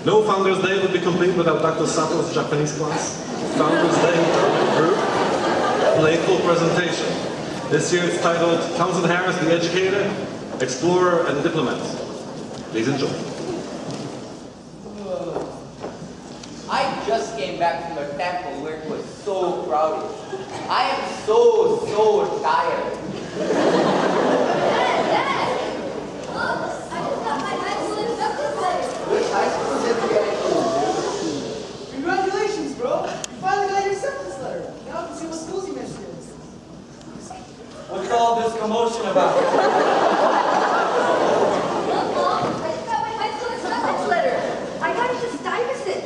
No Founders Day would be complete without Dr. Sato's Japanese class. Founders Day group, playful presentation. This year it's titled Townsend Harris, the Educator, Explorer, and Diplomat. Please enjoy. I just came back from the temple where it was so crowded. I am so tired. Dad! Look, I just got my high school acceptance letter. Which high school is it getting? Congratulations, bro! You finally got your acceptance letter. Now I can see what schools you mentioned. What's all this commotion about? Look, Mom, I just got my high school acceptance letter. I got it to Stuyvesant.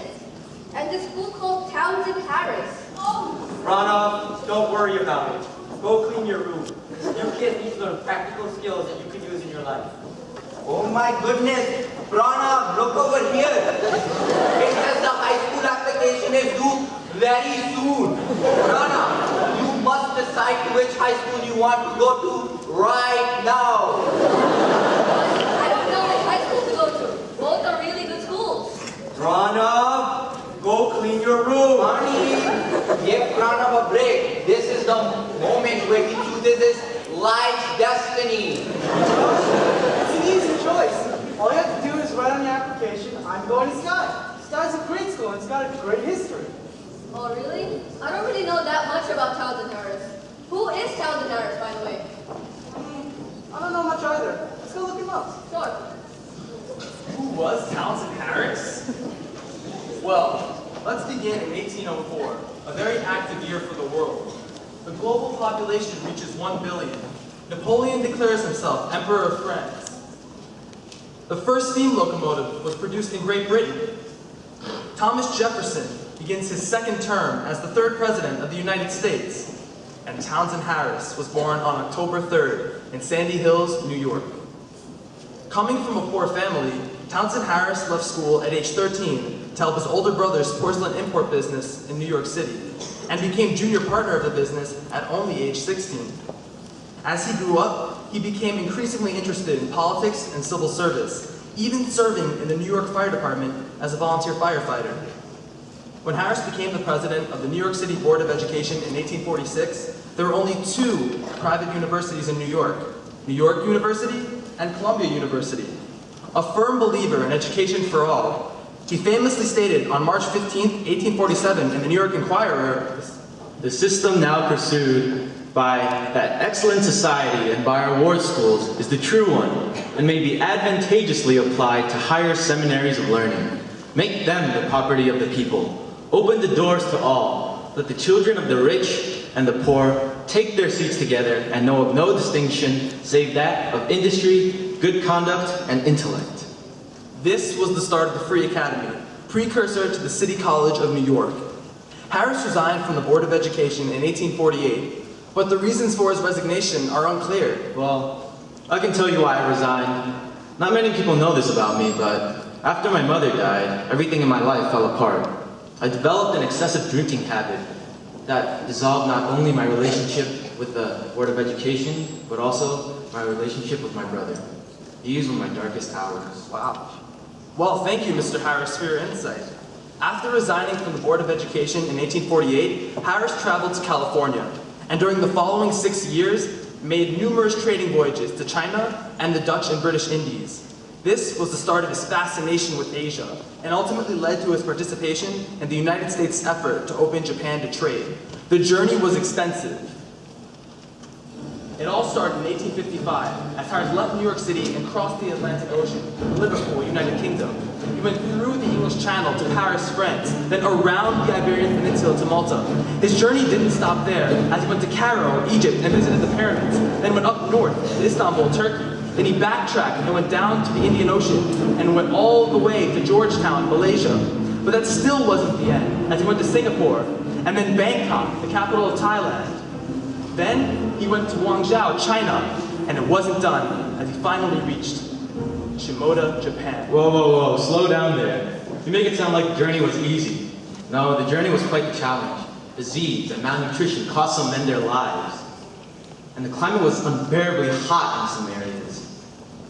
And the school called Townsend Harris. Oh! Pranav, don't worry about it. Go clean your room. You kids need to learn practical skills that you could use in your life. Oh my goodness! Pranav, look over here! It says the high school application is due very soon. Pranav, you must decide to which high school you want to go to right now. I don't know which high school to go to. Both are really good schools. Pranav, go clean your room. Honey, give Pranav a break. This is the moment where he chooses his life's destiny. It's an easy choice. All you have to do is write on your application, I'm going to Sky. Sky's a great school and it's got a great history. Oh, really? I don't really know that much about Townsend Harris. Who is Townsend Harris, by the way? I don't know much either. Let's go look him up. Sure. Who was Townsend Harris? Well, let's begin in 1804, a very active year for the world. The global population reaches 1 billion. Napoleon declares himself Emperor of France. The first steam locomotive was produced in Great Britain. Thomas Jefferson begins his second term as the third president of the United States. And Townsend Harris was born on October 3rd in Sandy Hills, New York. Coming from a poor family, Townsend Harris left school at age 13 to help his older brother's porcelain import business in New York City, and became junior partner of the business at only age 16. As he grew up, he became increasingly interested in politics and civil service, even serving in the New York Fire Department as a volunteer firefighter. When Harris became the president of the New York City Board of Education in 1846, there were only 2 private universities in New York University and Columbia University. A firm believer in education for all, he famously stated on March 15, 1847 in the New York Enquirer, "The system now pursued by that excellent society and by our ward schools is the true one, and may be advantageously applied to higher seminaries of learning. Make them the property of the people. Open the doors to all. Let the children of the rich and the poor take their seats together and know of no distinction save that of industry, good conduct, and intellect." This was the start of the Free Academy, precursor to the City College of New York. Harris resigned from the Board of Education in 1848, but the reasons for his resignation are unclear. Well, I can tell you why I resigned. Not many people know this about me, but after my mother died, everything in my life fell apart. I developed an excessive drinking habit that dissolved not only my relationship with the Board of Education, but also my relationship with my brother. These were my darkest hours. Wow. Well, thank you, Mr. Harris, for your insight. After resigning from the Board of Education in 1848, Harris traveled to California, and during the following 6 years, made numerous trading voyages to China and the Dutch and British Indies. This was the start of his fascination with Asia, and ultimately led to his participation in the United States' effort to open Japan to trade. The journey was extensive. It all started in 1855, as Harris left New York City and crossed the Atlantic Ocean to Liverpool, United Kingdom. He went through the English Channel to Paris, France, then around the Iberian Peninsula to Malta. His journey didn't stop there, as he went to Cairo, Egypt, and visited the pyramids, then went up north to Istanbul, Turkey. Then he backtracked and went down to the Indian Ocean, and went all the way to Georgetown, Malaysia. But that still wasn't the end, as he went to Singapore, and then Bangkok, the capital of Thailand. Then he went to Guangzhou, China, and it wasn't done, as he finally reached Shimoda, Japan. Whoa, slow down there. You make it sound like the journey was easy. No, the journey was quite the challenge. Disease and malnutrition cost some men their lives. And the climate was unbearably hot in some areas.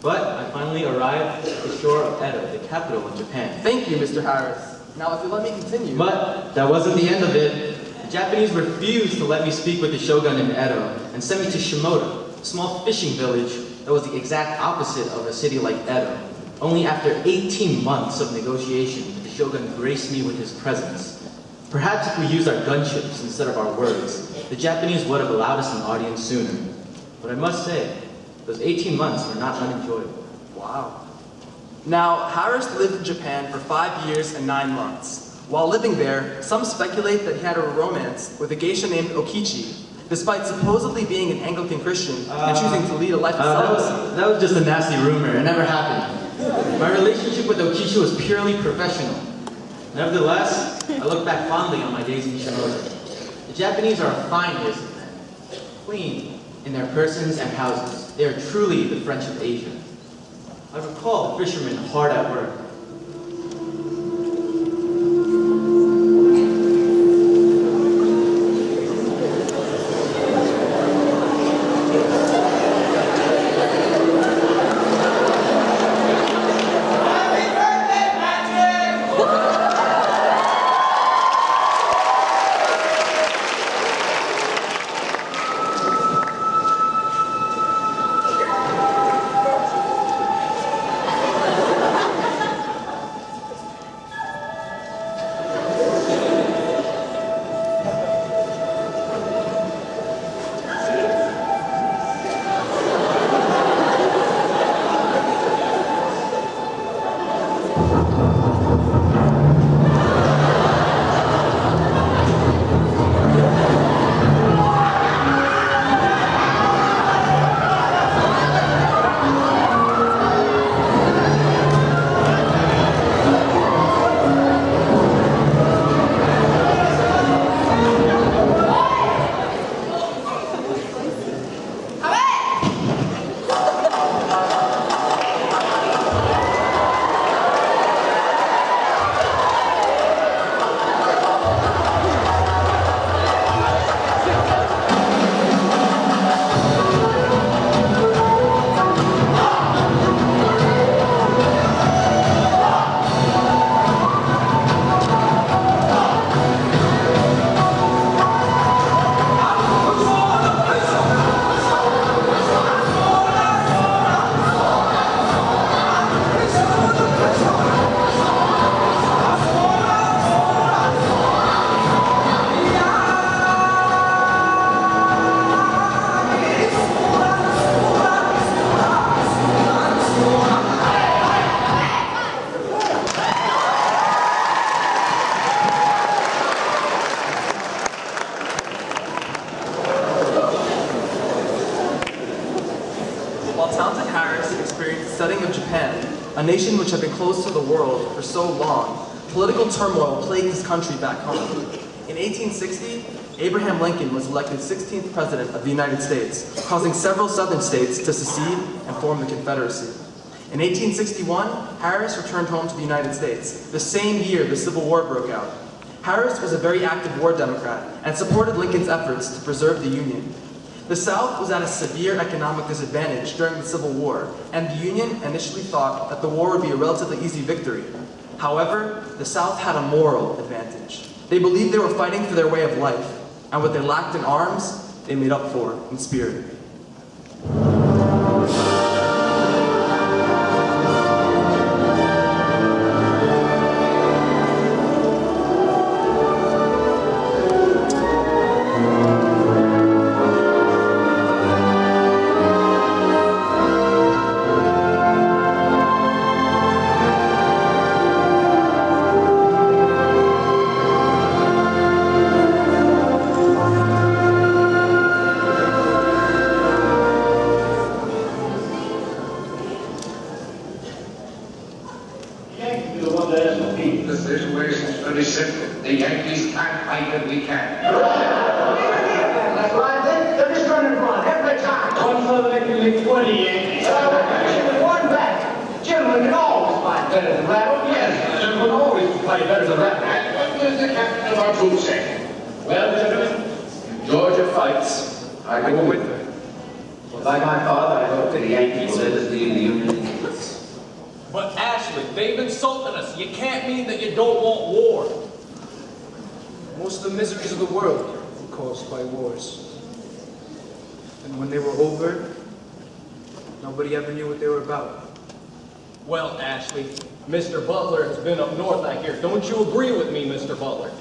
But I finally arrived at the shore of Edo, the capital of Japan. Thank you, Mr. Harris. Now, if you'll let me continue. But that wasn't the end of it. The Japanese refused to let me speak with the shogun in Edo and sent me to Shimoda, a small fishing village that was the exact opposite of a city like Edo. Only after 18 months of negotiation did the shogun grace me with his presence. Perhaps if we used our gunships instead of our words, the Japanese would have allowed us an audience sooner. But I must say, those 18 months were not unenjoyable. Wow. Now, Harris lived in Japan for 5 years and 9 months. While living there, some speculate that he had a romance with a geisha named Okichi, despite supposedly being an Anglican Christian and choosing to lead a life of celibacy. That was just a nasty rumor. It never happened. My relationship with Okichi was purely professional. Nevertheless, I look back fondly on my days in Shimoda. The Japanese are a fine race of men, clean in their persons and houses. They are truly the French of Asia. I recall the fishermen hard at work. A nation which had been closed to the world for so long, political turmoil plagued his country back home. In 1860, Abraham Lincoln was elected 16th President of the United States, causing several southern states to secede and form the Confederacy. In 1861, Harris returned home to the United States, the same year the Civil War broke out. Harris was a very active war Democrat and supported Lincoln's efforts to preserve the Union. The South was at a severe economic disadvantage during the Civil War, and the Union initially thought that the war would be a relatively easy victory. However, the South had a moral advantage. They believed they were fighting for their way of life, and what they lacked in arms, they made up for in spirit. Like my father, I hope that the Yankees will live in the Union. But Ashley, they've insulted us. You can't mean that you don't want war. Most of the miseries of the world were caused by wars. And when they were over, nobody ever knew what they were about. Well, Ashley, Mr. Butler has been up north, I hear. Don't you agree with me, Mr. Butler?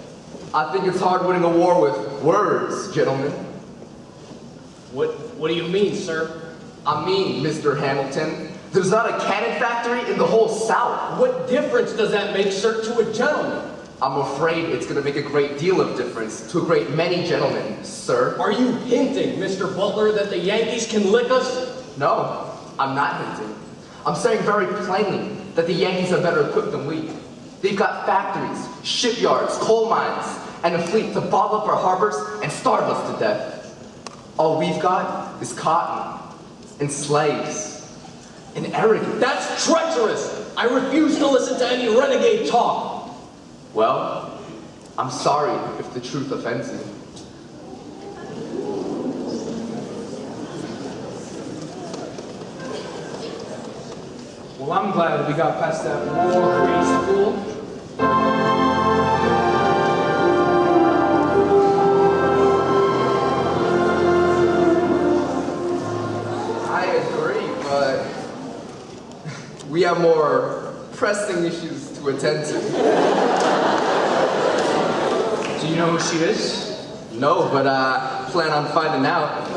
I think it's hard winning a war with words, gentlemen. What do you mean, sir? I mean, Mr. Hamilton, there's not a cannon factory in the whole South. What difference does that make, sir, to a gentleman? I'm afraid it's going to make a great deal of difference to a great many gentlemen, sir. Are you hinting, Mr. Butler, that the Yankees can lick us? No, I'm not hinting. I'm saying very plainly that the Yankees are better equipped than we. They've got factories, shipyards, coal mines, and a fleet to bottle up our harbors and starve us to death. All we've got is cotton and slaves and arrogance. That's treacherous! I refuse to listen to any renegade talk. Well, I'm sorry if the truth offends you. Well, I'm glad we got past that war-crazed fool. I agree, but we have more pressing issues to attend to. Do you know who she is? No, but I plan on finding out.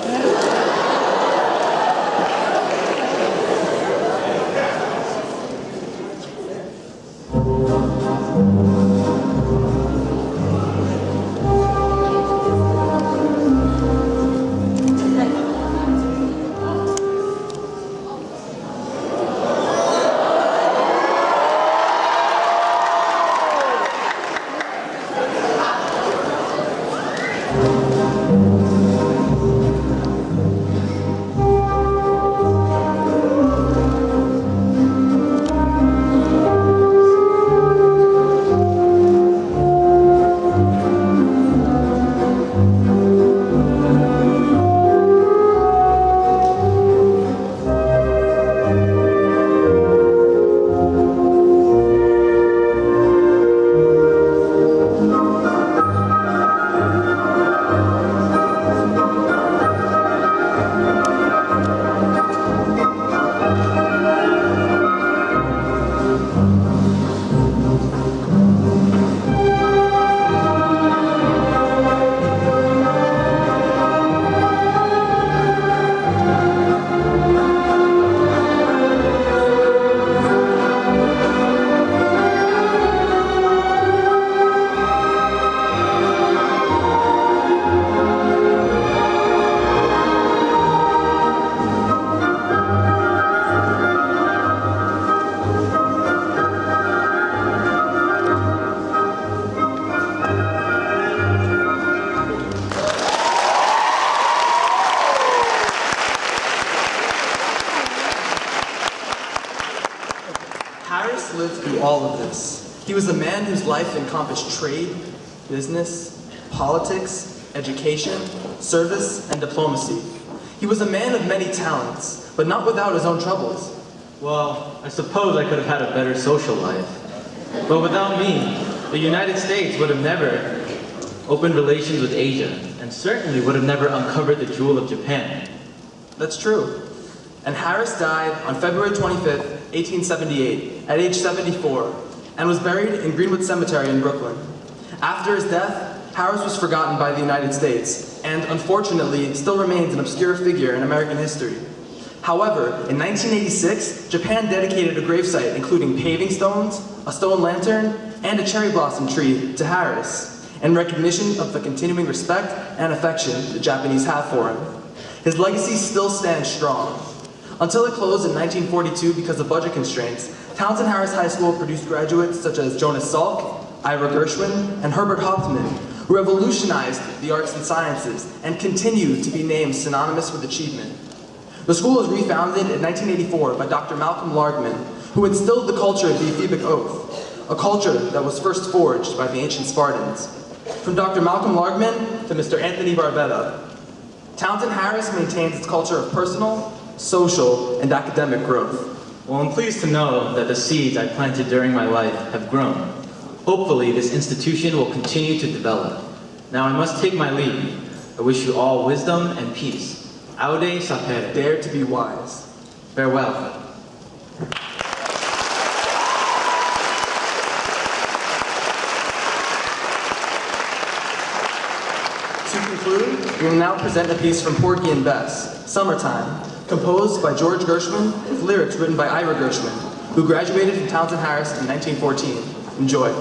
All of this. He was a man whose life encompassed trade, business, politics, education, service, and diplomacy. He was a man of many talents, but not without his own troubles. Well, I suppose I could have had a better social life. But without me, the United States would have never opened relations with Asia, and certainly would have never uncovered the jewel of Japan. That's true. And Harris died on February 25th, 1878, at age 74, and was buried in Greenwood Cemetery in Brooklyn. After his death, Harris was forgotten by the United States, and unfortunately still remains an obscure figure in American history. However, in 1986, Japan dedicated a gravesite including paving stones, a stone lantern, and a cherry blossom tree to Harris, in recognition of the continuing respect and affection the Japanese have for him. His legacy still stands strong. Until it closed in 1942 because of budget constraints, Townsend Harris High School produced graduates such as Jonas Salk, Ira Gershwin, and Herbert Hauptmann, who revolutionized the arts and sciences and continue to be named synonymous with achievement. The school was refounded in 1984 by Dr. Malcolm Largman, who instilled the culture of the Ephebic Oath, a culture that was first forged by the ancient Spartans. From Dr. Malcolm Largman to Mr. Anthony Barbetta, Townsend Harris maintains its culture of personal, social, and academic growth. Well, I'm pleased to know that the seeds I planted during my life have grown. Hopefully, this institution will continue to develop. Now I must take my leave. I wish you all wisdom and peace. Aude sapere. Dare to be wise. Farewell. To conclude, we will now present a piece from Porgy and Bess, Summertime, composed by George Gershwin with lyrics written by Ira Gershwin, who graduated from Townsend Harris in 1914. Enjoy.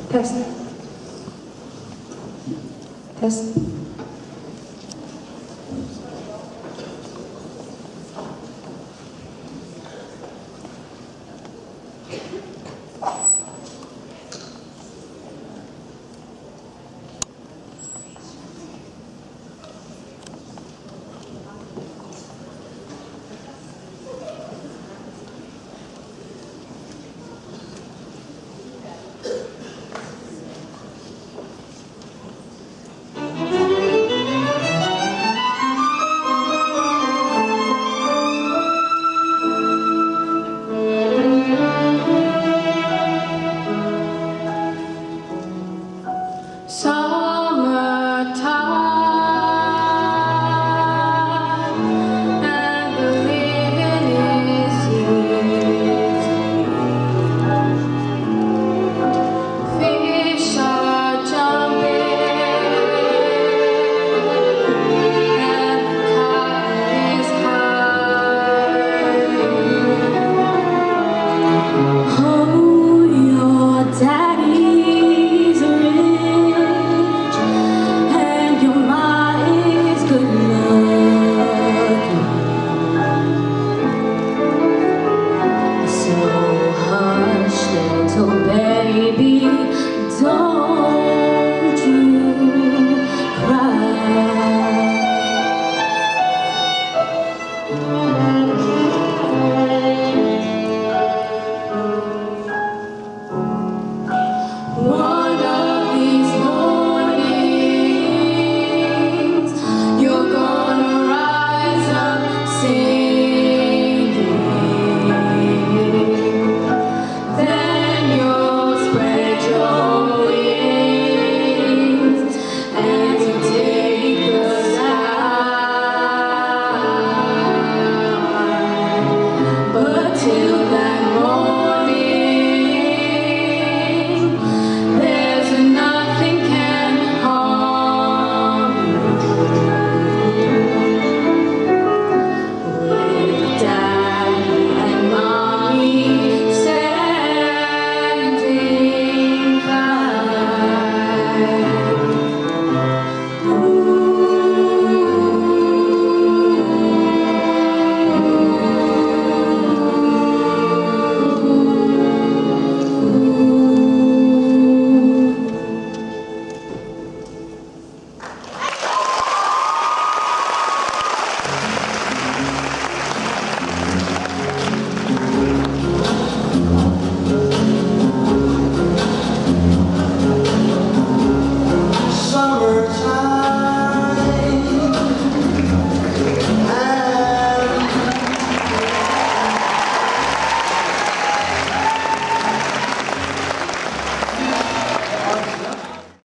Test. Test. Don't you cry.